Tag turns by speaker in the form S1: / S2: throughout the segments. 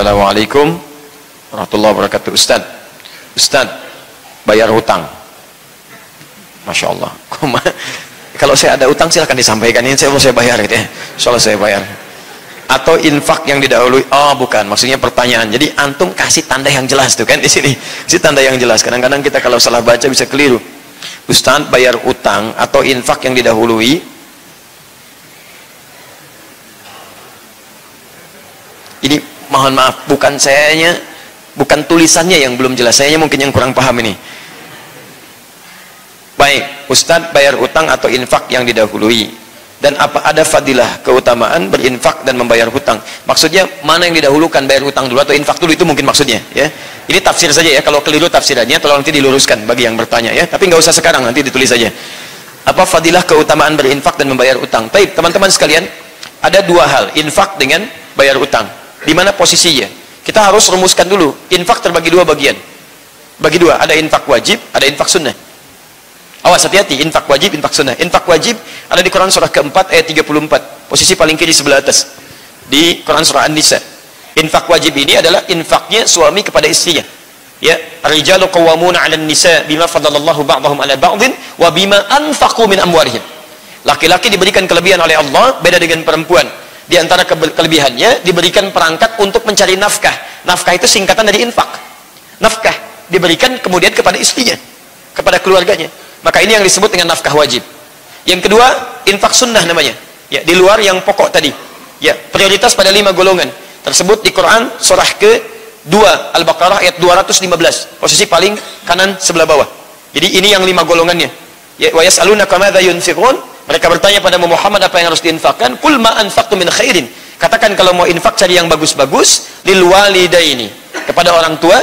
S1: Assalamualaikum warahmatullahi wabarakatuh. Ustaz, bayar hutang. Masya Allah. Kalau saya ada utang silahkan disampaikan. Ini saya bayar gitu ya. Soalnya saya bayar. Atau infak yang didahului. Oh bukan, maksudnya pertanyaan. Jadi antum kasih tanda yang jelas tuh kan di sini. Kasih tanda yang jelas. Kadang-kadang kita kalau salah baca bisa keliru. Ustaz, bayar utang atau infak yang didahului. Ini mohon maaf, bukan sayanya, bukan tulisannya yang belum jelas, sayanya mungkin yang kurang paham ini. Baik, Ustadz bayar utang atau infak yang didahului, dan apa ada fadilah keutamaan berinfak dan membayar hutang? Maksudnya mana yang didahulukan, bayar hutang dulu atau infak dulu, itu mungkin maksudnya ya. Ini tafsir saja ya, kalau keliru tafsirannya tolong nanti diluruskan bagi yang bertanya ya, tapi nggak usah sekarang, nanti ditulis saja. Apa fadilah keutamaan berinfak dan membayar utang? Baik teman-teman sekalian, ada dua hal, infak dengan bayar utang. Di mana posisinya? Kita harus rumuskan dulu. Infak terbagi dua bagian. Bagi dua, ada infak wajib, ada infak sunnah. Awas hati-hati, infak wajib, infak sunnah. Infak wajib ada di Quran surah keempat ayat 34. Posisi paling kiri sebelah atas. Di Quran surah An-Nisa. Infak wajib ini adalah infaknya suami kepada istrinya. Ya, ar-rijalu qawwamuna 'alan nisa bima faddalallahu ba'dahum 'ala ba'dhin wa bima anfaqu min amwalihim. Laki-laki diberikan kelebihan oleh Allah, beda dengan perempuan. Di antara kelebihannya diberikan perangkat untuk mencari nafkah. Nafkah itu singkatan dari infak. Nafkah diberikan kemudian kepada istrinya, kepada keluarganya. Maka ini yang disebut dengan nafkah wajib. Yang kedua, infak sunnah namanya. Ya, di luar yang pokok tadi. Ya, prioritas pada 5 golongan. Tersebut di Quran surah ke-2 Al-Baqarah ayat 215. Posisi paling kanan sebelah bawah. Jadi ini yang 5 golongannya. Ya, wa yas'alunaka madza yunfiqun? Mereka bertanya pada Muhammad apa yang harus diinfakkan? Qul ma anfaqtum min khairin. Katakan kalau mau infak cari yang bagus-bagus, lil walidaini, kepada orang tua,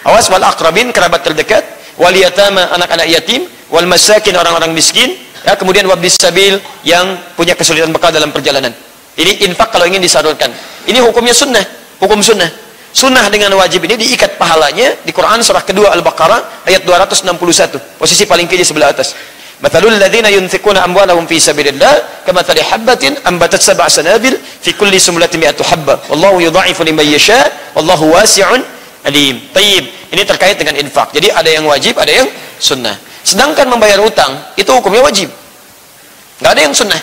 S1: awas, wal aqrabin, kerabat terdekat, wal yatama, anak-anak yatim, wal masakin, orang-orang miskin, ya, kemudian wabnis sabil, yang punya kesulitan bekal dalam perjalanan. Ini infak kalau ingin disalurkan. Ini hukumnya sunnah, hukum sunnah. Sunnah dengan wajib ini diikat pahalanya di Quran surah kedua Al-Baqarah ayat 261. Posisi paling kiri sebelah atas. Mathalul ladzina yunfiquna amwalahum fi sabilillah kamathali habbatin ambatat sab'a sanabil fi kulli sumlatin mi'atu habba wallahu yudha'ifu liman yasha wallahu wasi'un alim. Tayyib. Ini terkait dengan infak. Jadi ada yang wajib, ada yang sunnah. Sedangkan membayar utang itu hukumnya wajib. Enggak ada yang sunnah.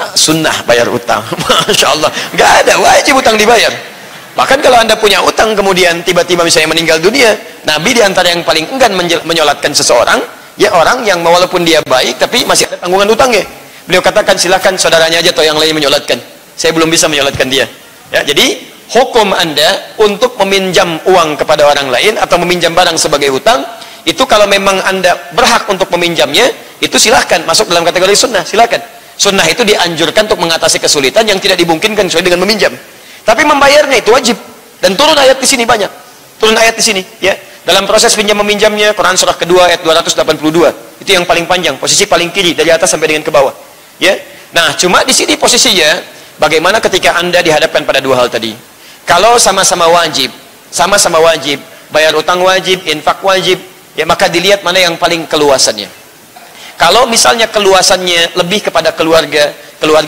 S1: Nah, sunnah bayar utang. Masya Allah. Enggak ada, wajib utang dibayar. Bahkan kalau Anda punya utang kemudian tiba-tiba misalnya meninggal dunia, Nabi diantara yang paling enggan menyolatkan seseorang, ya orang yang walaupun dia baik tapi masih ada tanggungan utangnya. Beliau katakan silakan saudaranya aja atau yang lain menyolatkan. Saya belum bisa menyolatkan dia. Ya, jadi hukum Anda untuk meminjam uang kepada orang lain atau meminjam barang sebagai hutang, itu kalau memang Anda berhak untuk meminjamnya, itu silahkan masuk dalam kategori sunnah, silahkan. Sunnah itu dianjurkan untuk mengatasi kesulitan yang tidak dimungkinkan sesuai dengan meminjam. Tapi membayarnya itu wajib. Dan turun ayat di sini banyak. Turun ayat di sini, ya. Dalam proses pinjam meminjamnya, Quran surah kedua ayat 282. Itu yang paling panjang, posisi paling kiri dari atas sampai dengan ke bawah. Ya. Nah, cuma di sini posisinya bagaimana ketika Anda dihadapkan pada dua hal tadi. Kalau sama-sama wajib, bayar utang wajib, infak wajib, ya maka dilihat mana yang paling keluasannya. Kalau misalnya keluasannya lebih kepada keluarga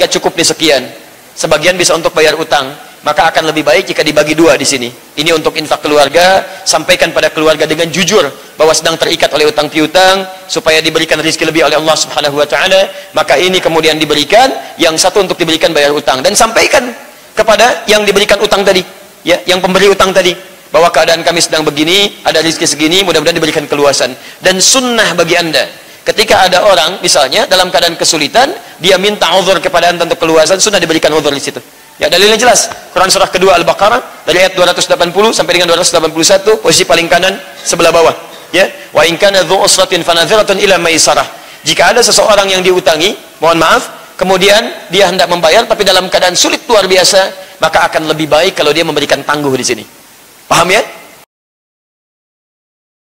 S1: cukup di sekian, sebagian bisa untuk bayar utang, maka akan lebih baik jika dibagi dua di sini. Ini untuk infak keluarga, sampaikan pada keluarga dengan jujur bahwa sedang terikat oleh utang piutang, supaya diberikan rezeki lebih oleh Allah Subhanahu wa taala. Maka ini kemudian diberikan, yang satu untuk diberikan bayar utang, dan sampaikan kepada yang diberikan utang tadi, ya, yang pemberi utang tadi, bahwa keadaan kami sedang begini, ada rezeki segini, mudah-mudahan diberikan keluasan. Dan sunnah bagi Anda, ketika ada orang misalnya dalam keadaan kesulitan, dia minta uzur kepada Anda untuk keluasan, sunnah diberikan uzur di situ. Ya, dalilnya jelas. Quran surah kedua Al-Baqarah dari ayat 280 sampai dengan 281, posisi paling kanan sebelah bawah. Ya, wa in kana dzu usratin fanadhiratun ila maisarah. Jika ada seseorang yang diutangi, mohon maaf, kemudian dia hendak membayar tapi dalam keadaan sulit luar biasa, maka akan lebih baik kalau dia memberikan tangguh di sini. Paham ya?